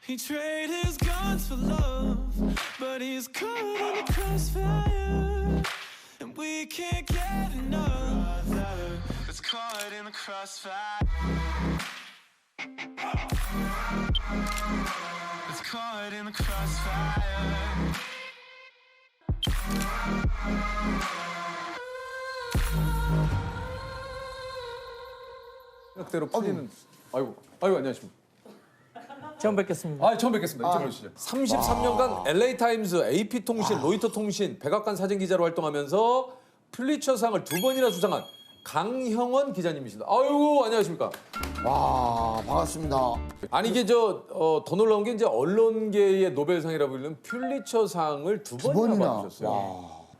He traded his guns for love, but he's caught in the crossfire, and we can't get enough. It's caught in the crossfire. It's caught in the crossfire. 생각대로 풀리는. 아이고 안녕하십니까. 처음 뵙겠습니다. 처음 뵙겠습니다. 이쪽으로 오시죠. 33년간 LA 타임즈, AP 통신, 로이터 통신, 백악관 사진 기자로 활동하면서 퓰리처상을 2번이나 수상한 강형원 기자님이십니다. 아이고 안녕하십니까. 와, 반갑습니다. 아니 이게 더 놀라운 게 이제 언론계의 노벨상이라고 불리는 퓰리처상을 2번이나 받으셨어요.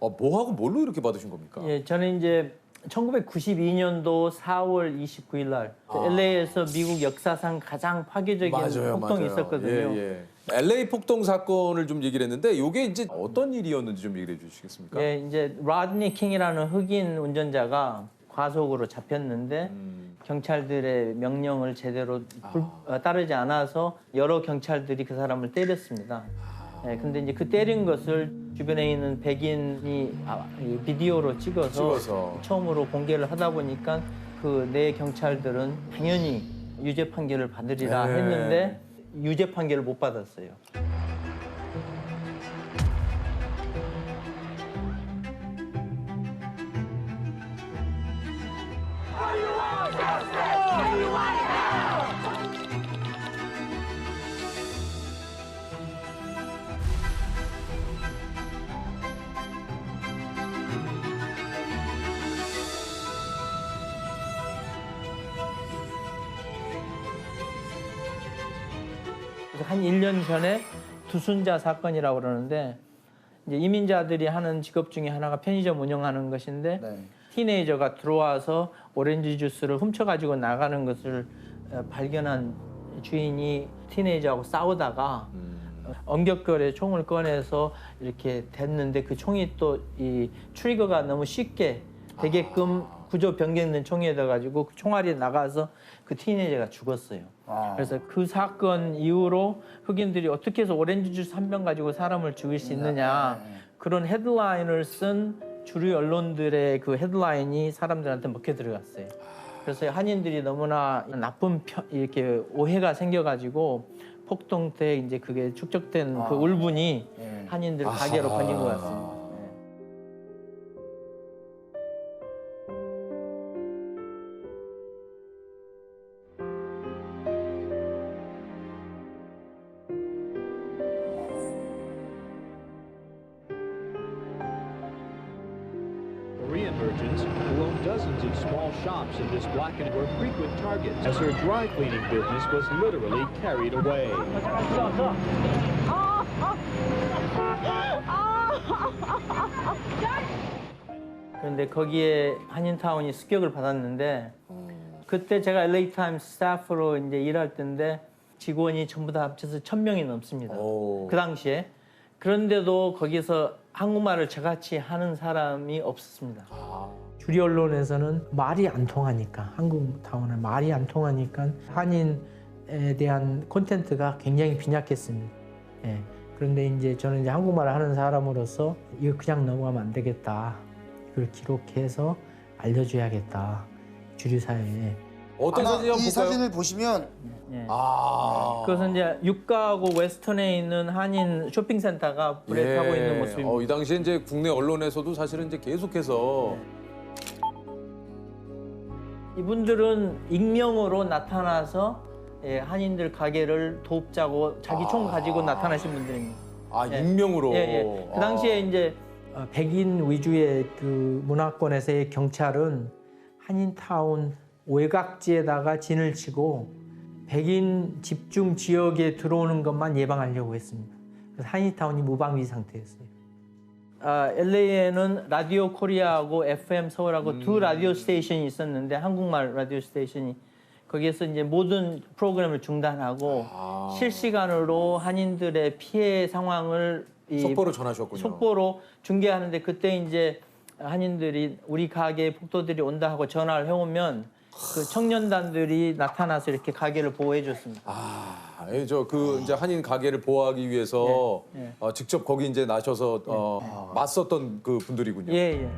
뭐 하고 뭘로 이렇게 받으신 겁니까? 예, 저는 이제 1992년도 4월 29일 날 LA에서 미국 역사상 가장 파괴적인 폭동이 있었거든요. LA 폭동 사건을 좀 얘기를 했는데 이게 이제 어떤 일이었는지 좀 얘기를 해주시겠습니까? 예, 이제 로드니 킹이라는 흑인 운전자가 과속으로 잡혔는데 경찰들의 명령을 제대로 따르지 않아서 여러 경찰들이 그 사람을 때렸습니다. 예, 근데 이제 그 때린 것을 주변에 있는 백인이 이 비디오로 찍어서 처음으로 공개를 하다 보니까 그 네 경찰들은 당연히 유죄 판결을 받으리라 했는데 유죄 판결을 못 받았어요. 한 1년 전에 두순자 사건이라고 그러는데 이제 이민자들이 하는 직업 중에 하나가 편의점 운영하는 것인데 티네이저가 들어와서 오렌지 주스를 훔쳐가지고 나가는 것을 발견한 주인이 티네이저하고 싸우다가 엄격결에 총을 꺼내서 이렇게 댔는데 그 총이 또 이 트리거가 너무 쉽게 되게끔 구조 변경된 총이어 가지고 그 총알이 나가서 그 티네이저가 죽었어요. 그래서 그 사건 이후로 흑인들이 어떻게 해서 오렌지 주스 한 병 가지고 사람을 죽일 수 있느냐 그런 헤드라인을 쓴 주류 언론들의 그 헤드라인이 사람들한테 먹혀 들어갔어요. 그래서 한인들이 너무나 나쁜 이렇게 오해가 생겨가지고 폭동 때 이제 그게 축적된 그 울분이 한인들 가게로 번진 것 같습니다. Korean merchants who owned dozens of small shops in this blackened were frequent targets as her dry cleaning business was literally carried away. 그런데 거기에 한인타운이 습격을 받았는데 그때 제가 LA 타임스 스태프로 이제 일할 때인데 직원이 전부 다 합쳐서 1,000명이 넘습니다. 그 당시에. 그런데도 거기서 한국말을 저같이 하는 사람이 없었습니다. 주류 언론에서는 말이 안 통하니까 한국타운은 말이 안 통하니까 한인에 대한 콘텐츠가 굉장히 빈약했습니다. 예. 그런데 이제 저는 이제 한국말을 하는 사람으로서 이거 그냥 넘어가면 안 되겠다. 이걸 기록해서 알려줘야겠다. 주류 사회에. 어떤 사진이 한번 이 볼까요? 사진을 보시면 예. 그것은 이제 육가하고 웨스턴에 있는 한인 쇼핑센터가 불에 타고 있는 모습입니다. 이 당시에 이제 국내 언론에서도 사실은 이제 계속해서 이분들은 익명으로 나타나서 예, 한인들 가게를 돕자고 자기 총 가지고 나타나신 분들입니다. 예. 익명으로. 예. 그 당시에 이제 백인 위주의 그 문화권에서의 경찰은 한인타운 외곽지에다가 진을 치고 백인 집중 지역에 들어오는 것만 예방하려고 했습니다. 그래서 한인타운이 무방비 상태였어요. LA에는 라디오 코리아하고 FM 서울하고 두 라디오 스테이션이 있었는데 한국말 라디오 스테이션이 거기에서 이제 모든 프로그램을 중단하고 실시간으로 한인들의 피해 상황을 속보로 전하셨군요. 속보로 중계하는데 그때 이제 한인들이 우리 가게에 폭도들이 온다 하고 전화를 해오면 그 청년단들이 나타나서 이렇게 가게를 보호해 줬습니다. 그 이제 한인 가게를 보호하기 위해서 예, 예. 직접 거기 이제 나셔서 맞섰던 그 분들이군요. 예, 예.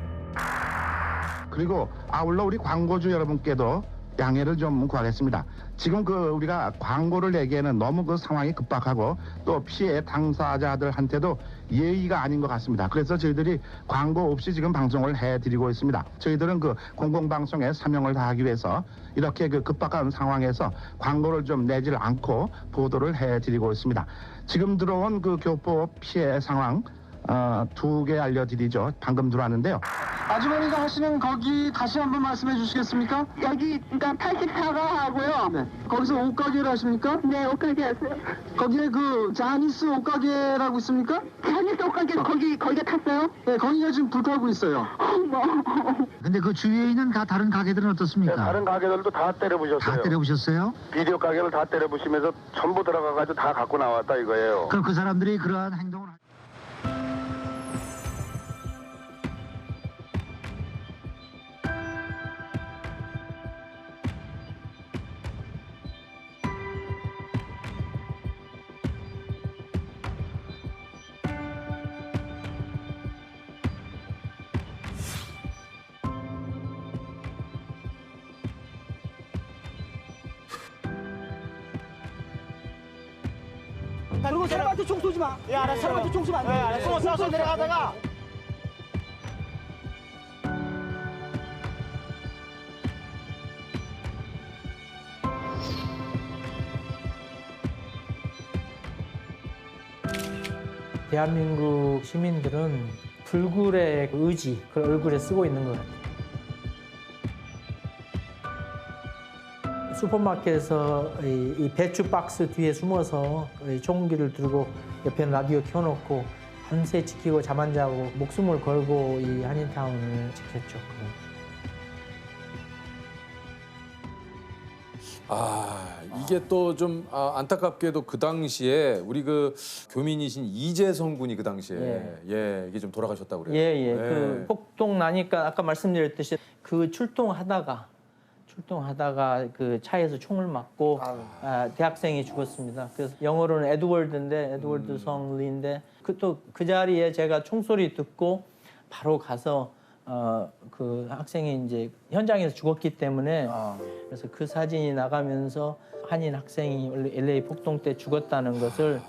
그리고 아울러 우리 광고주 여러분께도 양해를 좀 구하겠습니다. 지금 우리가 광고를 내기에는 너무 그 상황이 급박하고 또 피해 당사자들한테도 예의가 아닌 것 같습니다. 그래서 저희들이 광고 없이 지금 방송을 해드리고 있습니다. 저희들은 그 공공방송의 사명을 다하기 위해서 이렇게 그 급박한 상황에서 광고를 좀 내질 않고 보도를 해드리고 있습니다. 지금 들어온 그 교포 피해 상황 2개 알려드리죠. 방금 들어왔는데요. 아주머니가 하시는 거기 다시 한번 말씀해 주시겠습니까? 여기 그러니까 84가 하고요. 네. 거기서 옷가게를 하십니까? 네, 옷가게 하세요. 거기에 그 자니스 옷가게라고 있습니까? 자니스 옷가게 거기가 탔어요? 네, 거기가 지금 불타고 있어요. 어머. 근데 그 주위에 있는 다른 가게들은 어떻습니까? 네, 다른 가게들도 다 때려부셨어요. 다 때려보셨어요? 비디오 가게를 다 때려부시면서 전부 들어가가지고 다 갖고 나왔다 이거예요. 그럼 그 사람들이 그러한 행동을 그리고 사람한테 총 쏘지 마. 예, 알았어. 사람한테 총 쏘면 안 돼. 예, 알았어. 쏘서 내려가다가. 대한민국 시민들은 불굴의 의지, 그걸 얼굴에 쓰고 있는 것 같아요. 슈퍼마켓에서 이 배추 박스 뒤에 숨어서 총기를 들고 옆에 라디오 켜놓고 밤새 지키고 잠 안 자고 목숨을 걸고 이 한인타운을 지켰죠. 이게 또 좀 안타깝게도 그 당시에 우리 그 교민이신 이재성 군이 그 당시에 이게 좀 돌아가셨다고 그래요. 예. 그 폭동 나니까 아까 말씀드렸듯이 그 출동하다가 그 차에서 총을 맞고 대학생이 죽었습니다. 그래서 영어로는 에드워드인데 에드워드 성리인데 그 자리에 제가 총소리 듣고 바로 가서 그 학생이 이제 현장에서 죽었기 때문에 그래서 그 사진이 나가면서 한인 학생이 LA 폭동 때 죽었다는 것을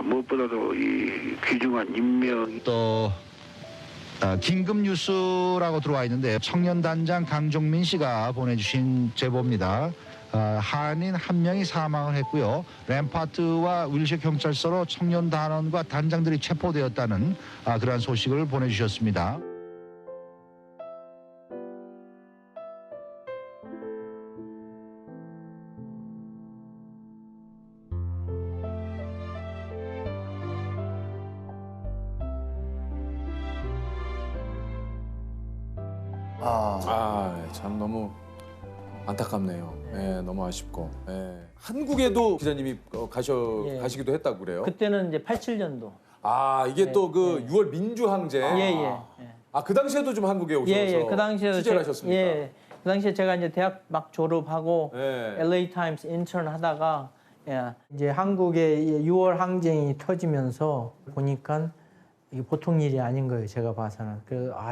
무엇보다도 이 귀중한 인명 또 긴급 뉴스라고 들어와 있는데 청년단장 강종민 씨가 보내주신 제보입니다. 한인 한 명이 사망을 했고요. 램파트와 윌셔 경찰서로 청년단원과 단장들이 체포되었다는 그러한 소식을 보내주셨습니다. 참 너무 안타깝네요. 너무 아쉽고. 한국에도 기자님이 가시기도 했다고 그래요. 그때는 이제 87년도. 이게 또 그 6월 민주항쟁. 그 당시에도 좀 한국에 오셔서 그 당시에도 취재를 하셨습니까? 그 당시에 제가 이제 대학 막 졸업하고 LA 타임스 인턴 하다가 이제 한국의 6월 항쟁이 터지면서 보니까 이게 보통 일이 아닌 거예요. 제가 봐서는.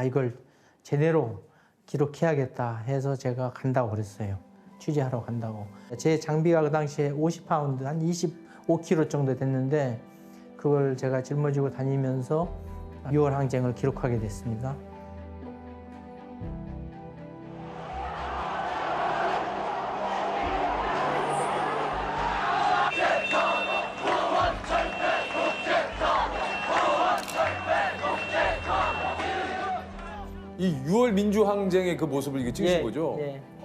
이걸 제대로 기록해야겠다 해서 제가 간다고 그랬어요. 취재하러 간다고. 제 장비가 그 당시에 50파운드, 한 25kg 정도 됐는데 그걸 제가 짊어지고 다니면서 6월 항쟁을 기록하게 됐습니다. 이 6월 민주항쟁의 그 모습을 이게 찍으신 거죠?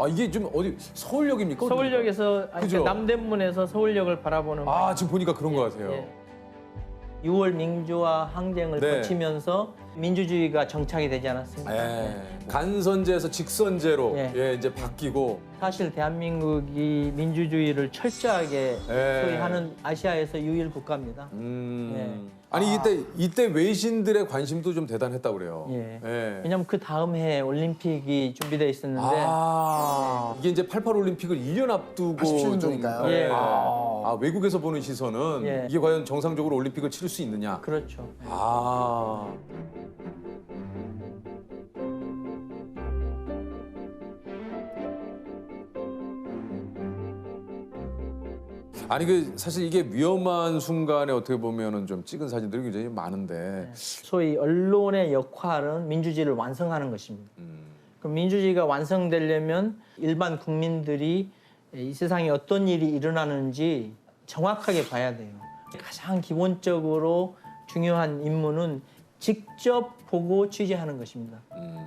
이게 좀 어디 서울역입니까? 서울역에서 그죠? 남대문에서 서울역을 바라보는 지금 보니까 그런 것 같아요. 6월 민주화 항쟁을 거치면서 민주주의가 정착이 되지 않았습니까? 예. 간선제에서 직선제로 예. 예, 이제 바뀌고 사실 대한민국이 민주주의를 철저하게 예. 소위하는 아시아에서 유일 국가입니다. 아니 이때 외신들의 관심도 좀 대단했다고 그래요. 예. 예. 왜냐하면 그 다음 해 올림픽이 준비되어 있었는데 이게 이제 88 올림픽을 1년 앞두고 87년도니까요. 예. 외국에서 보는 시선은 예. 이게 과연 정상적으로 올림픽을 치를 수 있느냐. 그렇죠. 아니 그 사실 이게 위험한 순간에 어떻게 보면은 좀 찍은 사진들이 굉장히 많은데 소위 언론의 역할은 민주주의를 완성하는 것입니다. 그럼 민주주의가 완성되려면 일반 국민들이 이 세상에 어떤 일이 일어나는지 정확하게 봐야 돼요. 가장 기본적으로 중요한 임무는 직접 보고 취재하는 것입니다.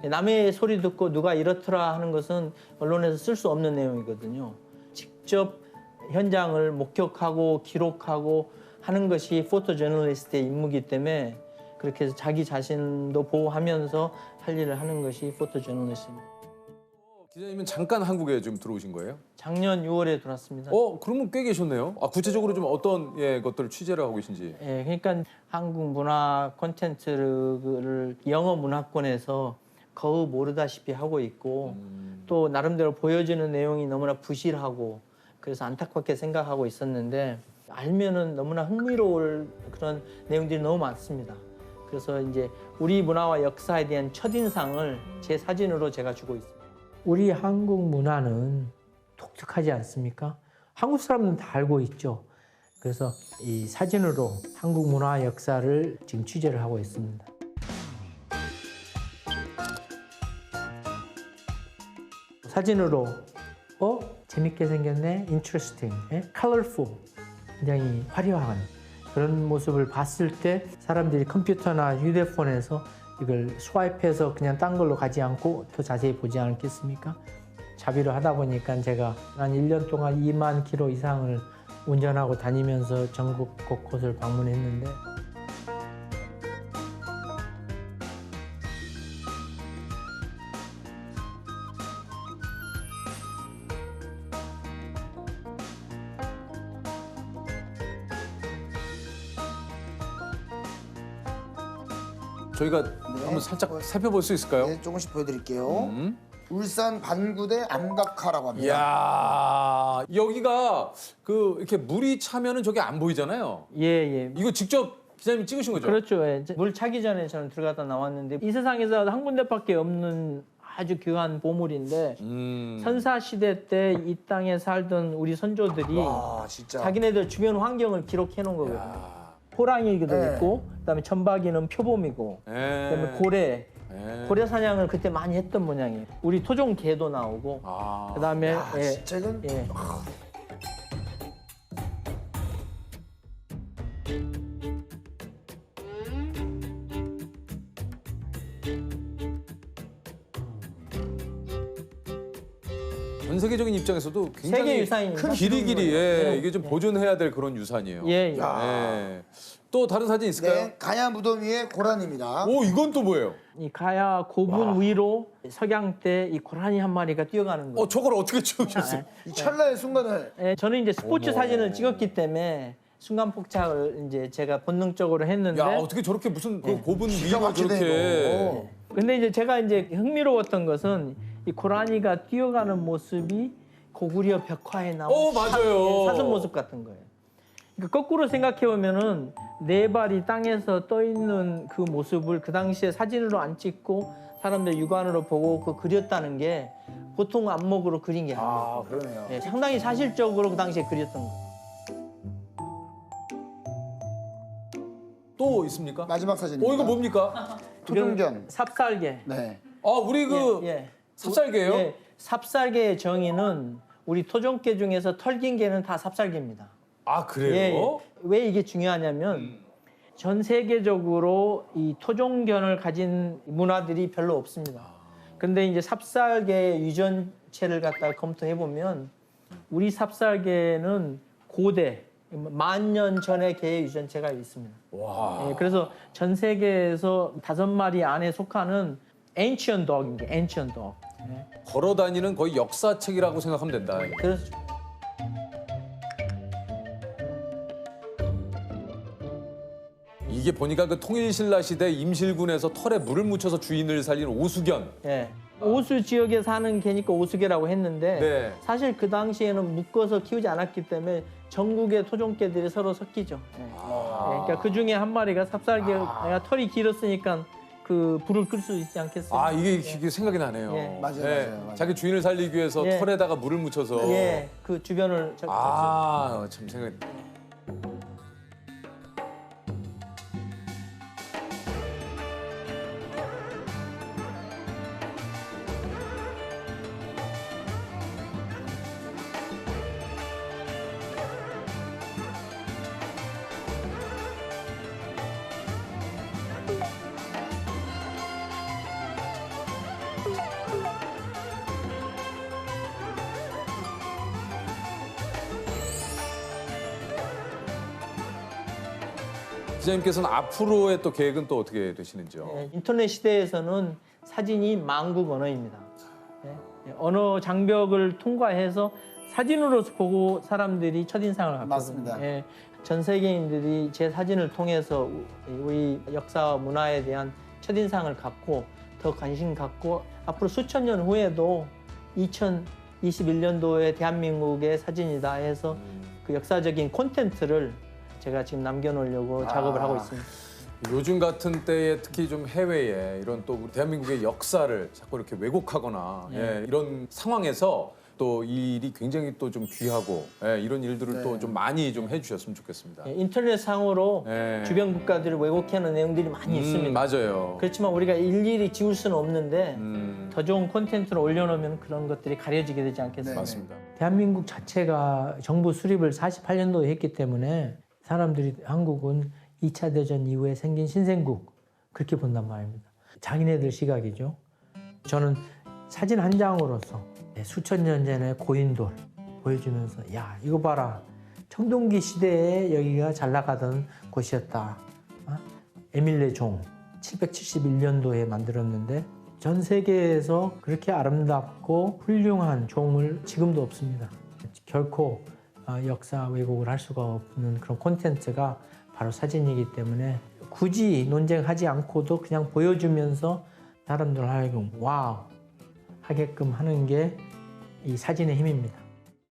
남의 소리 듣고 누가 이렇더라 하는 것은 언론에서 쓸 수 없는 내용이거든요. 직접 현장을 목격하고 기록하고 하는 것이 포토 저널리스트의 임무이기 때문에 그렇게 해서 자기 자신도 보호하면서 할 일을 하는 것이 포토 저널리스트입니다. 기자님은 잠깐 한국에 좀 들어오신 거예요? 작년 6월에 들어왔습니다. 그러면 꽤 계셨네요. 구체적으로 좀 어떤 것들을 취재를 하고 계신지. 예, 그러니까 한국 문화 콘텐츠를 영어 문화권에서 거의 모르다시피 하고 있고 또 나름대로 보여주는 내용이 너무나 부실하고 그래서 안타깝게 생각하고 있었는데 알면은 너무나 흥미로울 그런 내용들이 너무 많습니다. 그래서 이제 우리 문화와 역사에 대한 첫인상을 제 사진으로 제가 주고 있습니다. 우리 한국 문화는 독특하지 않습니까? 한국 사람들은 다 알고 있죠. 그래서 이 사진으로 한국 문화 역사를 지금 취재를 하고 있습니다. 사진으로 재밌게 생겼네, interesting, colorful, 굉장히 화려한 그런 모습을 봤을 때 사람들이 컴퓨터나 휴대폰에서 이걸 스와이프해서 그냥 딴 걸로 가지 않고 더 자세히 보지 않겠습니까? 자비로 하다 보니까 제가 한 1년 동안 2만 킬로 이상을 운전하고 다니면서 전국 곳곳을 방문했는데 저희가 한번 살짝 살펴볼 수 있을까요? 네, 조금씩 보여드릴게요. 울산 반구대 암각화라고 합니다. 이야, 여기가 그 이렇게 물이 차면은 저게 안 보이잖아요. 예. 이거 직접 기자님이 찍으신 거죠? 그렇죠. 예. 물 차기 전에 저는 들어갔다 나왔는데 이 세상에서 한 군데밖에 없는 아주 귀한 보물인데 선사 시대 때 이 땅에 살던 우리 선조들이 진짜. 자기네들 주변 환경을 기록해 놓은 거거든요. 호랑이기도 있고, 그다음에 천박이는 표범이고, 그다음에 고래 사냥을 그때 많이 했던 모양이에요. 우리 토종 개도 나오고, 그다음에 진짜 이건 전 세계적인 입장에서도 굉장히 세계 유산입니다. 길이길이 이게 좀 보존해야 될 그런 유산이에요. 예. 또 다른 사진 있을까요? 네, 가야 무덤 위에 고라니입니다. 오, 이건 또 뭐예요? 이 가야 고분 위로 석양 때 이 고라니 한 마리가 뛰어가는 거예요. 저걸 어떻게 찍으셨어요? 이 찰나의 순간을. 예, 저는 이제 스포츠 사진을 찍었기 때문에 순간 포착을 이제 제가 본능적으로 했는데. 야, 어떻게 저렇게 무슨 그 고분 기가 위로 막히네, 저렇게. 근데 이제 제가 이제 흥미로웠던 것은 이 고라니가 뛰어가는 모습이 고구려 벽화에 나온 맞아요. 사슴 모습 같은 거예요. 그러니까 거꾸로 생각해 보면은 네 발이 땅에서 떠 있는 그 모습을 그 당시에 사진으로 안 찍고 사람들 육안으로 보고 그 그렸다는 게 보통 안목으로 그린 게 아니에요. 그러네요. 예, 상당히 사실적으로 그 당시에 그렸던 거예요. 또 있습니까? 마지막 사진입니다. 이거 뭡니까? 토종견. 삽살개. 네. 우리 삽살개요? 예, 삽살개의 정의는 우리 토종개 중에서 털긴 개는 다 삽살개입니다. 그래요? 왜 이게 중요하냐면 전 세계적으로 이 토종견을 가진 문화들이 별로 없습니다. 근데 이제 삽살개의 유전체를 갖다가 검토해 보면 우리 삽살개는 고대 10,000년 전의 개의 유전체가 있습니다. 와. 예, 그래서 전 세계에서 5마리 안에 속하는 ancient dog입니다. ancient dog. 예. 걸어다니는 거의 역사책이라고 생각하면 된다. 그래서 이게 보니까 그 통일신라 시대 임실군에서 털에 물을 묻혀서 주인을 살린 오수견. 예. 오수 지역에 사는 개니까 오수개라고 했는데 네. 사실 그 당시에는 묶어서 키우지 않았기 때문에 전국의 토종개들이 서로 섞이죠. 예. 예, 그러니까 그 중에 한 마리가 삽살개가 털이 길었으니까 그 불을 끌 수 있지 않겠어요? 아 이게 생각이 나네요. 예. 맞아요, 네. 맞아요. 자기 주인을 살리기 위해서 예. 털에다가 물을 묻혀서. 예, 그 주변을 참 생각. 기자님께서는 앞으로의 또 계획은 또 어떻게 되시는지요? 예, 인터넷 시대에서는 사진이 만국 언어입니다. 예, 언어 장벽을 통과해서 사진으로 보고 사람들이 첫인상을 갖거든요. 맞습니다. 예, 전 세계인들이 제 사진을 통해서 우리 역사와 문화에 대한 첫인상을 갖고 더 관심 갖고 앞으로 수천 년 후에도 2021년도에 대한민국의 사진이다 해서 그 역사적인 콘텐츠를 제가 지금 남겨놓으려고 작업을 하고 있습니다. 요즘 같은 때에 특히 좀 해외에 이런 또 우리 대한민국의 역사를 자꾸 이렇게 왜곡하거나 예, 이런 상황에서 또 이 일이 굉장히 또 좀 귀하고 예, 이런 일들을 또 좀 많이 좀 해주셨으면 좋겠습니다. 예, 인터넷상으로 예. 주변 국가들을 왜곡하는 내용들이 많이 있습니다. 맞아요. 그렇지만 우리가 일일이 지울 수는 없는데 더 좋은 콘텐츠를 올려놓으면 그런 것들이 가려지게 되지 않겠습니까? 맞습니다. 대한민국 자체가 정부 수립을 48년도에 했기 때문에 사람들이 한국은 2차 대전 이후에 생긴 신생국 그렇게 본단 말입니다. 자기네들 시각이죠. 저는 사진 한 장으로서 수천 년 전의 고인돌 보여주면서 야 이거 봐라 청동기 시대에 여기가 잘 나가던 곳이었다. 에밀레 종 771년도에 만들었는데 전 세계에서 그렇게 아름답고 훌륭한 종을 지금도 없습니다. 결코 역사 왜곡을 할 수가 없는 그런 콘텐츠가 바로 사진이기 때문에 굳이 논쟁하지 않고도 그냥 보여주면서 사람들 하여금 와우 하게끔 하는 게 이 사진의 힘입니다.